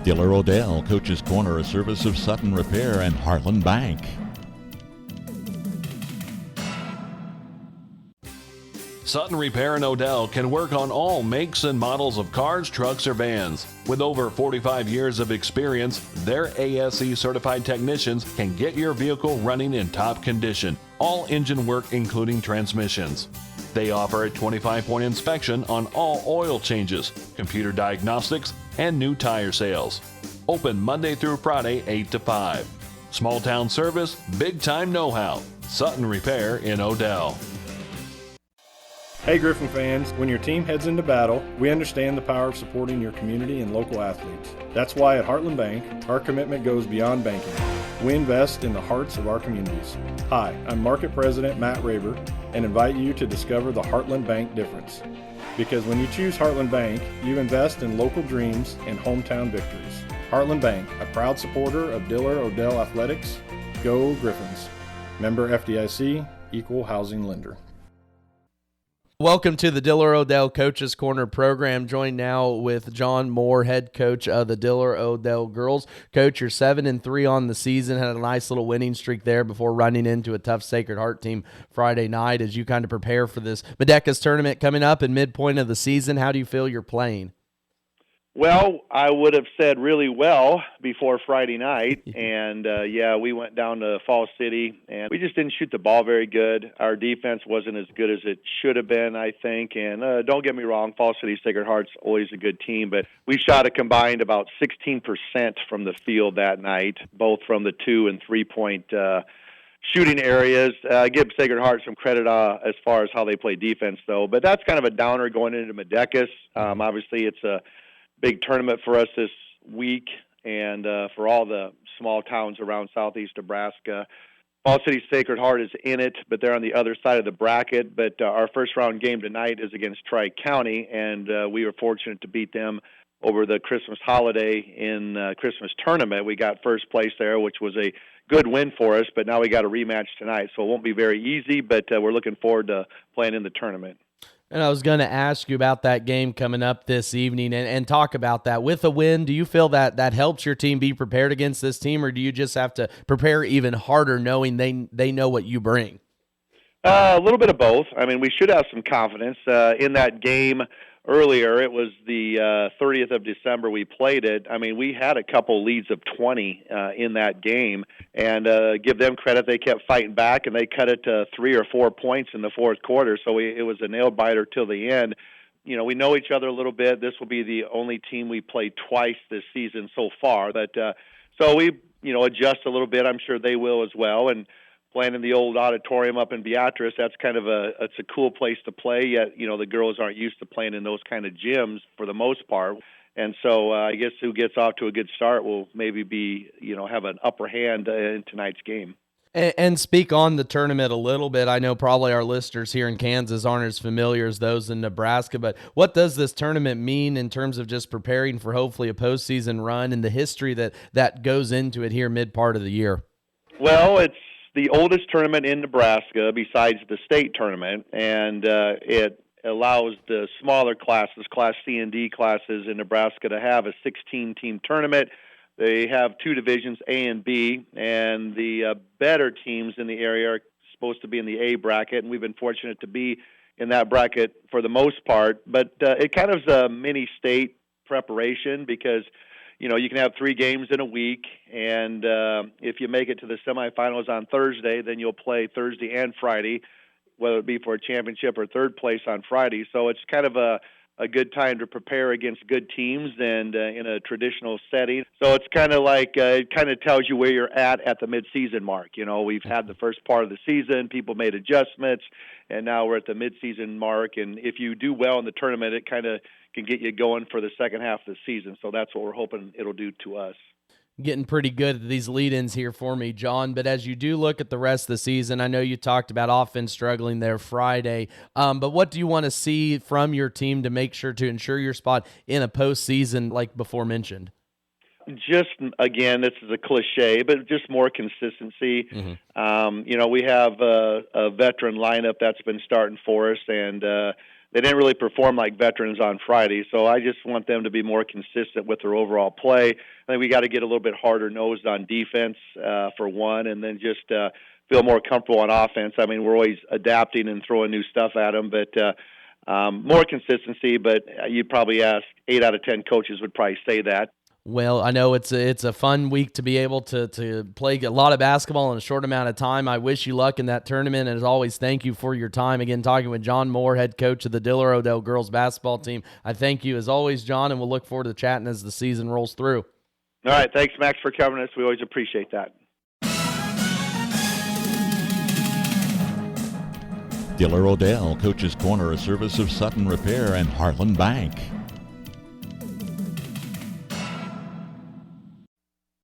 Diller-Odell Coach's Corner, a service of Sutton Repair and Heartland Bank. Sutton Repair and Odell can work on all makes and models of cars, trucks, or vans. With over 45 years of experience, their ASE certified technicians can get your vehicle running in top condition. All engine work, including transmissions. They offer a 25-point inspection on all oil changes, computer diagnostics, and new tire sales. Open Monday through Friday, 8 to 5. Small town service, big time know-how. Sutton Repair in Odell. Hey Griffin fans, when your team heads into battle, we understand the power of supporting your community and local athletes. That's why at Heartland Bank, our commitment goes beyond banking. We invest in the hearts of our communities. Hi, I'm Market President Matt Raber and invite you to discover the Heartland Bank difference. Because when you choose Heartland Bank, you invest in local dreams and hometown victories. Heartland Bank, a proud supporter of Diller-Odell Athletics. Go Griffins. Member FDIC, Equal Housing Lender. Welcome to the Diller-Odell Coaches Corner program. Joined now with John Moore, head coach of the Diller-Odell girls. Coach, you're 7-3 on the season. Had a nice little winning streak there before running into a tough Sacred Heart team Friday night. As you kind of prepare for this Medeca's tournament coming up in midpoint of the season, how do you feel you're playing? Well, I would have said really well before Friday night, and we went down to Falls City, and we just didn't shoot the ball very good. Our defense wasn't as good as it should have been, I think, and don't get me wrong, Falls City Sacred Heart's always a good team, but we shot a combined about 16% from the field that night, both from the 2- and 3-point shooting areas. Give Sacred Heart some credit as far as how they play defense, though, but that's kind of a downer going into Medeca's. Obviously, it's a big tournament for us this week and for all the small towns around southeast Nebraska. Falls City Sacred Heart is in it, but they're on the other side of the bracket. But our first round game tonight is against Tri-County, and we were fortunate to beat them over the Christmas holiday in Christmas tournament. We got first place there, which was a good win for us, but now we got a rematch tonight. So it won't be very easy, but we're looking forward to playing in the tournament. And I was going to ask you about that game coming up this evening and talk about that. With a win, do you feel that helps your team be prepared against this team, or do you just have to prepare even harder knowing they know what you bring? A little bit of both. I mean, we should have some confidence. In that game earlier, it was the 30th of December we played it. I mean, we had a couple leads of 20 in that game, and give them credit, they kept fighting back, and they cut it to 3 or 4 points in the fourth quarter, so it was a nail-biter till the end. You know, we know each other a little bit. This will be the only team we played twice this season so far, but so we, adjust a little bit. I'm sure they will as well, and playing in the old auditorium up in Beatrice, that's kind of it's a cool place to play, yet, the girls aren't used to playing in those kind of gyms for the most part. And so I guess who gets off to a good start will maybe be, have an upper hand in tonight's game. And speak on the tournament a little bit. I know probably our listeners here in Kansas aren't as familiar as those in Nebraska, but what does this tournament mean in terms of just preparing for hopefully a postseason run and the history that goes into it here mid part of the year? Well, it's the oldest tournament in Nebraska besides the state tournament, and it allows the smaller classes, Class C and D classes in Nebraska, to have a 16-team tournament. They have two divisions, A and B, and the better teams in the area are supposed to be in the A bracket, and we've been fortunate to be in that bracket for the most part. But it kind of is a mini-state preparation because you can have 3 games in a week, and if you make it to the semifinals on Thursday, then you'll play Thursday and Friday, whether it be for a championship or third place on Friday. So it's kind of a good time to prepare against good teams and in a traditional setting. So it's kind of like it kind of tells you where you're at the midseason mark. We've had the first part of the season, people made adjustments, and now we're at the midseason mark. And if you do well in the tournament, it kind of can get you going for the second half of the season. So that's what we're hoping it'll do to us. Getting pretty good at these lead-ins here for me, John, but as you do look at the rest of the season, I know you talked about offense struggling there Friday, but what do you want to see from your team to make sure to ensure your spot in a postseason like before mentioned? Just, again, this is a cliche, but just more consistency. Mm-hmm. We have a veteran lineup that's been starting for us, and they didn't really perform like veterans on Friday. So I just want them to be more consistent with their overall play. I think we got to get a little bit harder nosed on defense for one, and then just feel more comfortable on offense. I mean, we're always adapting and throwing new stuff at them, but more consistency. But you'd probably ask 8 out of 10 coaches would probably say that. Well, I know it's a fun week to be able to play a lot of basketball in a short amount of time. I wish you luck in that tournament, and as always, thank you for your time. Again, talking with John Moore, head coach of the Diller-Odell girls basketball team. I thank you as always, John, and we'll look forward to chatting as the season rolls through. All right, thanks, Max, for covering us. We always appreciate that. Diller-Odell Coach's Corner, a service of Sutton Repair and Heartland Bank.